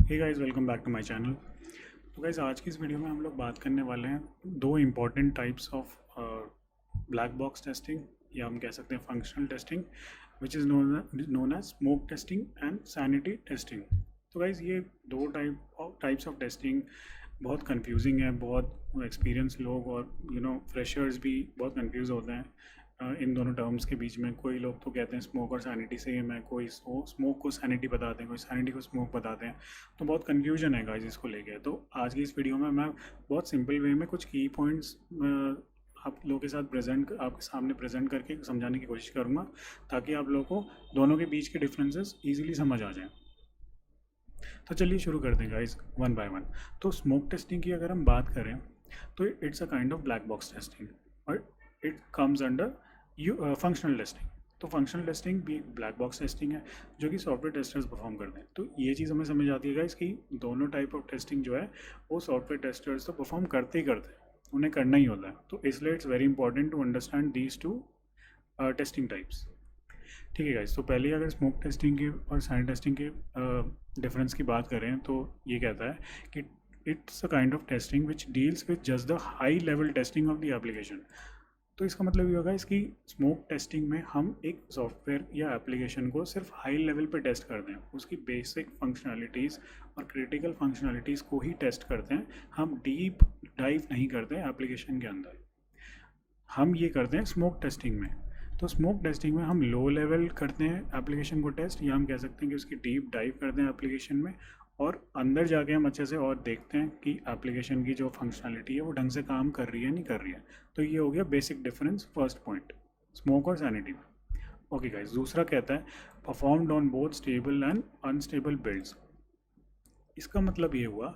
Hey guys, welcome back to my channel. तो guys, आज की इस वीडियो में हम लोग बात करने वाले हैं दो important types of black box testing, या हम कह सकते हैं functional testing, which is known as smoke testing and sanity testing. तो गाइस, ये दो टाइप्स ऑफ टेस्टिंग बहुत कंफ्यूजिंग है। बहुत एक्सपीरियंस लोग और फ्रेशर्स भी बहुत कंफ्यूज होते हैं इन दोनों टर्म्स के बीच में। कोई लोग तो कहते हैं स्मोक और सैनिटी सेम है, कोई स्मोक को सैनिटी बताते हैं, कोई सैनिटी को स्मोक बताते हैं। तो बहुत कन्फ्यूजन है गाइस इसको लेके। तो आज की इस वीडियो में मैं बहुत सिंपल वे में कुछ की पॉइंट्स आप लोगों के साथ आपके सामने प्रेजेंट करके समझाने की कोशिश करूँगा, ताकि आप लोगों को दोनों के बीच के डिफरेंसेस ईजिली समझ आ जाएँ। तो चलिए शुरू कर दें गाइस, वन बाय वन। तो स्मोक टेस्टिंग की अगर हम बात करें तो it's a kind of black box testing, और it comes under functional testing. तो फंक्शनल टेस्टिंग भी ब्लैक बॉक्स टेस्टिंग है जो कि सॉफ्टवेयर टेस्टर्स परफॉर्म करते हैं। तो ये चीज़ हमें समझ आती है गाइस कि दोनों टाइप ऑफ टेस्टिंग जो है वो सॉफ्टवेयर टेस्टर्स तो परफॉर्म करते ही करते हैं, उन्हें करना ही होता है। तो इसलिए it's very important to understand these two testing types. ठीक है गाइस, तो पहले अगर स्मोक टेस्टिंग के और सैनिटी टेस्टिंग के डिफरेंस की बात करें तो ये कहता है कि it's a kind of testing which deals with just the high level testing of the application. तो इसका मतलब ये होगा इसकी स्मोक टेस्टिंग में हम एक सॉफ्टवेयर या एप्लीकेशन को सिर्फ हाई लेवल पे टेस्ट करते हैं, उसकी बेसिक फंक्शनैलिटीज़ और क्रिटिकल फंक्शनैलिटीज़ को ही टेस्ट करते हैं। हम डीप डाइव नहीं करते हैं एप्लीकेशन के अंदर, हम ये करते हैं स्मोक टेस्टिंग में। तो स्मोक टेस्टिंग में हम लो लेवल करते हैं एप्लीकेशन को टेस्ट, या हम कह सकते हैं कि उसकी डीप डाइव करते हैं एप्लीकेशन में, और अंदर जाके हम अच्छे से और देखते हैं कि एप्लीकेशन की जो फंक्शनैलिटी है वो ढंग से काम कर रही है नहीं कर रही है। तो ये हो गया basic difference, first point, smoke और सैनिटी में। ओके गाइस, दूसरा कहता है performed on both stable and unstable builds. इसका मतलब ये हुआ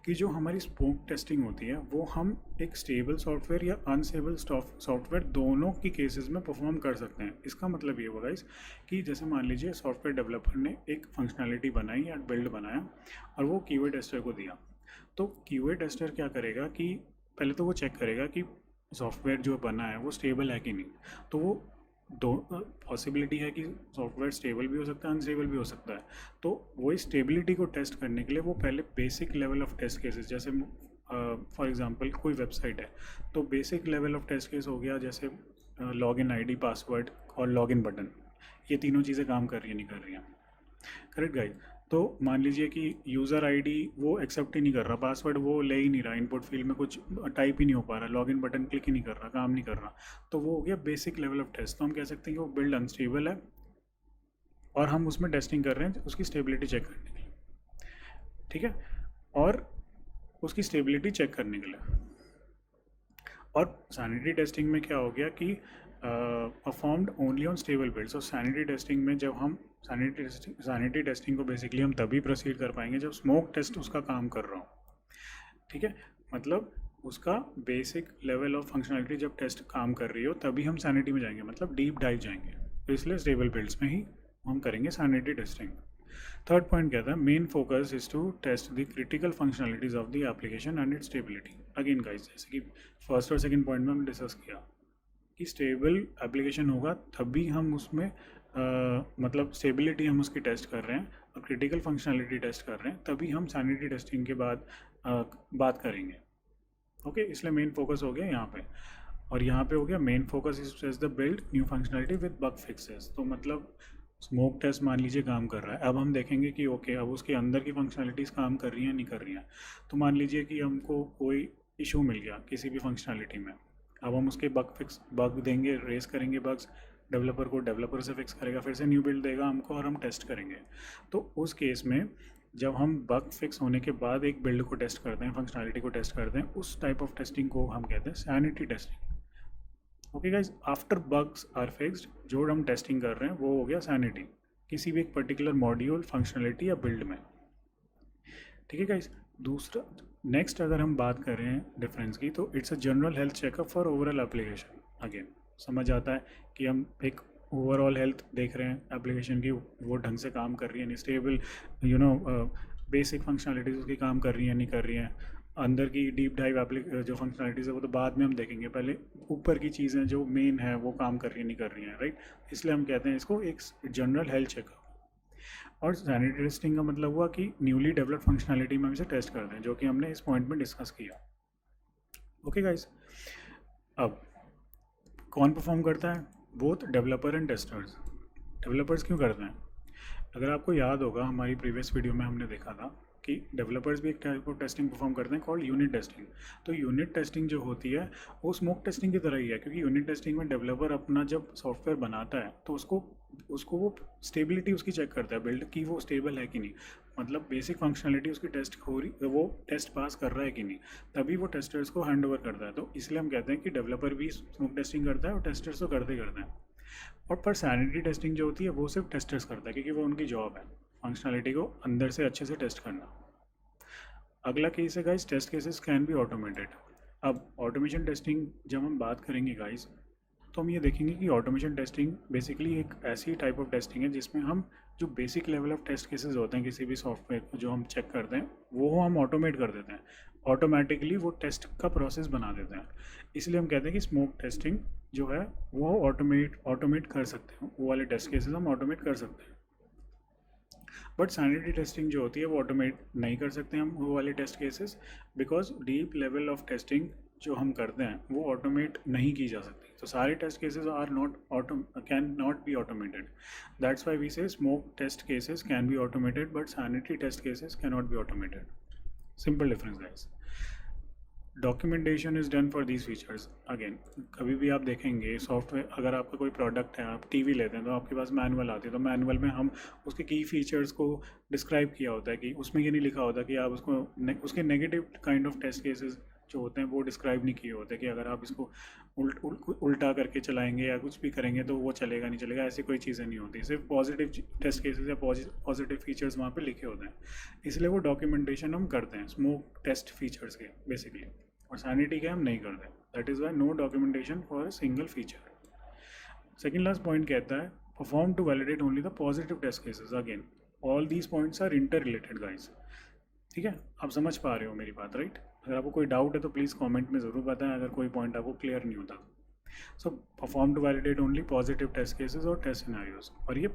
कि जो हमारी स्मोक टेस्टिंग होती है वो हम एक स्टेबल सॉफ्टवेयर या अनस्टेबल सॉफ्टवेयर दोनों की केसेस में परफॉर्म कर सकते हैं। इसका मतलब ये हुआ गाइस कि जैसे मान लीजिए सॉफ्टवेयर डेवलपर ने एक फंक्शनैलिटी बनाई या बिल्ड बनाया और वो क्यूए टेस्टर को दिया। तो क्यूए टेस्टर क्या करेगा कि पहले तो वो चेक करेगा कि सॉफ्टवेयर जो बना है वो स्टेबल है कि नहीं। तो वो दो पॉसिबिलिटी है कि सॉफ्टवेयर स्टेबल भी हो सकता है, अनस्टेबल भी हो सकता है। तो वही स्टेबिलिटी को टेस्ट करने के लिए वो पहले basic level of test cases, जैसे फॉर एग्जांपल कोई वेबसाइट है तो basic level of test case हो गया, जैसे लॉगिन आईडी, पासवर्ड और लॉगिन बटन, ये तीनों चीज़ें काम कर रही है नहीं कर रही हैं। Correct guys. तो मान लीजिए कि यूज़र आईडी वो एक्सेप्ट ही नहीं कर रहा, पासवर्ड वो ले ही नहीं रहा, इनपुट फील्ड में कुछ टाइप ही नहीं हो पा रहा, लॉगिन बटन क्लिक ही नहीं कर रहा, काम नहीं कर रहा। तो वो हो गया बेसिक लेवल ऑफ टेस्ट। तो हम कह सकते हैं कि वो बिल्ड अनस्टेबल है और हम उसमें टेस्टिंग कर रहे हैं उसकी स्टेबिलिटी चेक करने के लिए। ठीक है, और उसकी स्टेबिलिटी चेक करने के लिए। और सैनिटी टेस्टिंग में क्या हो गया कि performed only on stable builds. और सैनिटी टेस्टिंग में जब हम सैनिटी टेस्टिंग को बेसिकली हम तभी प्रोसीड कर पाएंगे जब स्मोक टेस्ट उसका काम कर रहा हो। ठीक है, मतलब उसका बेसिक लेवल ऑफ फंक्शनैलिटी जब टेस्ट काम कर रही हो तभी हम सैनिटी में जाएंगे, मतलब डीप डाइव जाएंगे। तो इसलिए स्टेबल बिल्ड्स में ही हम करेंगे सैनिटी टेस्टिंग। थर्ड पॉइंट कहता है main focus is to test the critical functionalities of the application and its stability. Again guys, जैसे कि फर्स्ट और सेकंड पॉइंट में हमने डिस्कस किया कि स्टेबल एप्लीकेशन होगा तभी हम उसमें मतलब स्टेबिलिटी हम उसकी टेस्ट कर रहे हैं, और क्रिटिकल फंक्शनैलिटी टेस्ट कर रहे हैं, तभी हम सैनिटी टेस्टिंग के बाद बात करेंगे। ओके, इसलिए मेन फोकस हो गया यहाँ पे। और यहाँ पे हो गया main focus is test the build new functionality with bug fixes. तो मतलब स्मोक टेस्ट मान लीजिए काम कर रहा है, अब हम देखेंगे कि ओके अब उसके अंदर की फंक्शनैलिटीज़ काम कर रही हैं नहीं कर रही हैं। तो मान लीजिए कि हमको कोई इशू मिल गया किसी भी फंक्शनैलिटी में, अब हम उसके बग देंगे, रेस करेंगे बग्स, डेवलपर को, डेवलपर से फिक्स करेगा, फिर से न्यू बिल्ड देगा हमको और हम टेस्ट करेंगे। तो उस केस में जब हम बग फिक्स होने के बाद एक बिल्ड को टेस्ट करते हैं, फंक्शनैलिटी को टेस्ट करते हैं, उस टाइप ऑफ टेस्टिंग को हम कहते हैं sanity testing. Okay guys, after bugs are fixed जो हम टेस्टिंग कर रहे हैं वो हो गया सैनिटी, किसी भी एक पर्टिकुलर मॉड्यूल, फंक्शनैलिटी या बिल्ड में। ठीक है गाइज, दूसरा नेक्स्ट अगर हम बात करें डिफरेंस की तो it's a general health checkup for overall application. Again समझ आता है कि हम एक ओवरऑल हेल्थ देख रहे हैं एप्लीकेशन की, वो ढंग से काम कर रही है नहीं, स्टेबल बेसिक फंक्शनैलिटीज़ उसकी काम कर रही हैं नहीं कर रही हैं। अंदर की डीप डाइव जो फंक्शनैलिटीज़ है वो तो बाद में हम देखेंगे, पहले ऊपर की चीज़ें जो मेन है वो काम कर रही है नहीं कर रही हैं, राइट। इसलिए हम कहते हैं इसको एक जनरल हेल्थ चेकअप। और सैनिटरी टेस्टिंग का मतलब हुआ कि न्यूली डेवलप्ड फंक्शनैलिटी में हम इसे टेस्ट करते हैं, जो कि हमने इस पॉइंट में डिस्कस किया। ओके गाइस, अब कौन परफॉर्म करता है? Both developer and testers. Developers क्यों करते हैं? अगर आपको याद होगा, हमारी प्रीवियस वीडियो में हमने देखा था कि डेवलपर्स भी एक टाइप ऑफ टेस्टिंग परफॉर्म करते हैं कॉल्ड यूनिट टेस्टिंग। तो यूनिट टेस्टिंग जो होती है वो स्मोक टेस्टिंग की तरह ही है, क्योंकि यूनिट टेस्टिंग में डेवलपर अपना जब सॉफ्टवेयर बनाता है तो उसको वो स्टेबिलिटी उसकी चेक करता है, बिल्ड की वो स्टेबल है कि नहीं, मतलब बेसिक फंक्शनलिटी उसकी टेस्ट हो रही, वो टेस्ट पास कर रहा है कि नहीं, तभी वो टेस्टर्स को हैंड ओवर करता है। तो इसलिए हम कहते हैं कि डेवलपर भी स्मोक टेस्टिंग करता है और टेस्टर्स तो करते ही करते हैं। और पर सैनिटरी टेस्टिंग जो होती है वो सिर्फ टेस्टर्स करता है, क्योंकि वो उनकी जॉब है फंक्शनलिटी को अंदर से अच्छे से टेस्ट करना। अगला केस है guys, test cases can be automated. अब ऑटोमेशन टेस्टिंग जब हम बात करेंगे गाइस, तो हम ये देखेंगे कि ऑटोमेशन टेस्टिंग बेसिकली एक ऐसी टाइप ऑफ टेस्टिंग है जिसमें हम जो basic level of test cases होते हैं किसी भी सॉफ्टवेयर को जो हम चेक करते हैं वो हम ऑटोमेट कर देते हैं, ऑटोमेटिकली वो टेस्ट का प्रोसेस बना देते हैं। इसलिए हम कहते हैं कि स्मोक टेस्टिंग जो है वो ऑटोमेट कर सकते हैं, वो वाले टेस्ट केसेस हम ऑटोमेट कर सकते हैं। बट सैनिटरी टेस्टिंग जो होती है वो ऑटोमेट नहीं कर सकते हम वो वाले test cases, because deep level of testing जो हम करते हैं वो ऑटोमेट नहीं की जा सकती। तो सारे test cases are not can not be automated. That's why we say smoke test cases can be automated but sanitary test cases can not be automated. Simple difference guys. Documentation is done for these features. Again, कभी भी आप देखेंगे software, अगर आपका कोई product है, आप TV लेते हैं तो आपके पास मैनुअल आती है, तो मैनुअल में हम उसके की फीचर्स को डिस्क्राइब किया होता है कि उसमें ये नहीं लिखा होता कि आप उसके negative kind of test cases जो होते हैं वो डिस्क्राइब नहीं किए होते कि अगर आप इसको उल्टा करके चलाएंगे या कुछ भी करेंगे तो वो चलेगा नहीं चलेगा, ऐसी कोई चीज़ें नहीं होती। सिर्फ पॉजिटिव टेस्ट केसेस या पॉजिटिव फीचर्स वहाँ पे लिखे होते हैं, इसलिए वो डॉक्यूमेंटेशन हम करते हैं स्मोक टेस्ट फीचर्स के बेसिकली। और सैनिटी के हम नहीं करते, that is why no documentation for a single feature. Second last point कहता है perform to validate only the positive test cases. Again all these points are interrelated guys. ठीक है, आप समझ पा रहे हो मेरी बात, राइट? अगर आपको कोई डाउट है तो प्लीज़ कमेंट में ज़रूर बताएं अगर कोई पॉइंट आपको क्लियर नहीं होता। So perform to validate only positive test cases और टेस्ट सिनेरियोज, और ये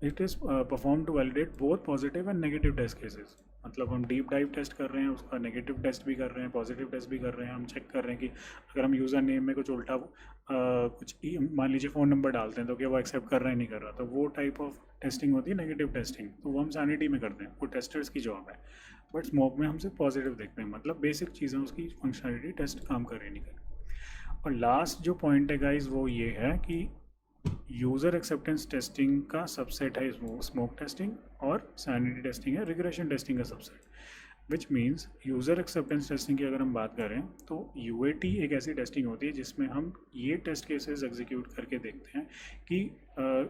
it is perform to validate both positive and negative test cases. मतलब हम डीप डाइव टेस्ट कर रहे हैं, उसका नेगेटिव टेस्ट भी कर रहे हैं, पॉजिटिव टेस्ट भी कर रहे हैं। हम चेक कर रहे हैं कि अगर हम यूज़र नेम में कुछ उल्टा कुछ मान लीजिए फ़ोन नंबर डालते हैं तो क्या वो एक्सेप्ट कर रहा है नहीं कर रहा, तो वो टाइप ऑफ टेस्टिंग होती है नेगेटिव टेस्टिंग। तो वो हम सैनिटी में करते हैं, वो टेस्टर्स की जॉब है। बट स्मोक में हम सिर्फ पॉजिटिव देखते हैं, मतलब बेसिक चीज़ें उसकी फंक्शनलिटी टेस्ट काम कर रही नहीं कर। और लास्ट जो पॉइंट है गाइज वो ये है कि यूज़र एक्सेप्टेंस टेस्टिंग का सबसेट है स्मोक टेस्टिंग, और सैनिटी टेस्टिंग है रिग्रेशन टेस्टिंग का subset. Which means user acceptance testing की अगर हम बात करें तो यूएटी एक ऐसी टेस्टिंग होती है जिसमें हम ये टेस्ट केसेस एग्जीक्यूट करके देखते हैं कि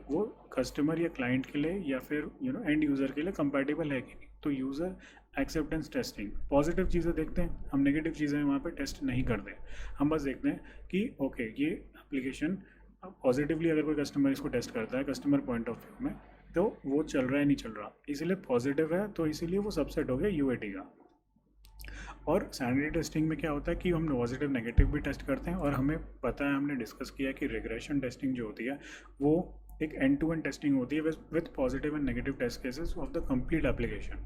वो कस्टमर या क्लाइंट के लिए या फिर एंड यूज़र के लिए कंपैटिबल है कि नहीं। तो यूज़र एक्सेप्टेंस टेस्टिंग पॉजिटिव चीज़ें देखते हैं, हम नेगेटिव चीज़ें वहाँ पे टेस्ट नहीं करते। हम बस देखते हैं कि ओके ये एप्लीकेशन पॉजिटिवली अगर कोई कस्टमर इसको टेस्ट करता है कस्टमर पॉइंट ऑफ व्यू में, तो वो चल रहा है नहीं चल रहा, इसीलिए पॉजिटिव है, तो इसीलिए वो सबसेट हो गया यूएटी का। और सैनिटी टेस्टिंग में क्या होता है कि हम पॉजिटिव नेगेटिव भी टेस्ट करते हैं, और हमें पता है, हमने डिस्कस किया कि रिग्रेशन टेस्टिंग जो होती है वो एक एंड टू एंड टेस्टिंग होती है with positive and negative test cases of the complete application.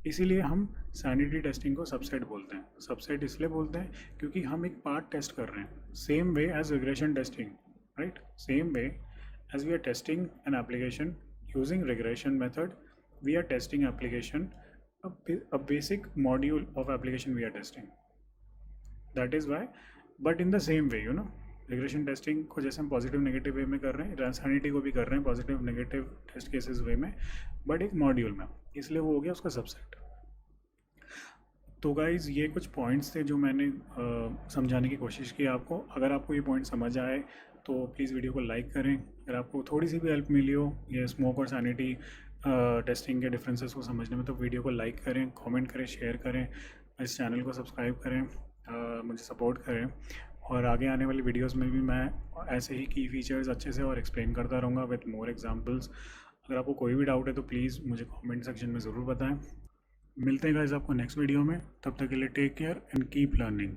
इसीलिए हम सैनिटी टेस्टिंग को सबसेट बोलते हैं। सबसेट इसलिए बोलते हैं क्योंकि हम एक पार्ट टेस्ट कर रहे हैं, same way as regression testing, right? Same way as we are testing an application using regression method, we are testing application, a basic module of application we are testing. That is why, but in the same way, regression testing को जैसे हम positive negative way में कर रहे हैं, sanity को भी कर रहे हैं पॉजिटिव नेगेटिव टेस्ट केसेस वे में, बट एक मॉड्यूल में, इसलिए वो हो गया उसका सबसेट। तो गाइज़ ये कुछ पॉइंट्स थे जो मैंने समझाने की कोशिश की आपको। अगर आपको ये पॉइंट समझ आए तो प्लीज़ वीडियो को लाइक करें। अगर आपको थोड़ी सी भी हेल्प मिली हो ये स्मोक और सैनिटी टेस्टिंग के डिफरेंसेस को समझने में, तो वीडियो को लाइक करें, कमेंट करें, शेयर करें, इस चैनल को सब्सक्राइब करें, मुझे सपोर्ट करें। और आगे आने वाली वीडियोस में भी मैं ऐसे ही की फीचर्स अच्छे से और एक्सप्लेन करता रहूँगा विद मोर एग्जांपल्स। अगर आपको कोई भी डाउट है तो प्लीज़ मुझे कमेंट सेक्शन में ज़रूर बताएं। मिलते हैं गाइस आपको नेक्स्ट वीडियो में, तब तक के लिए take care and keep learning.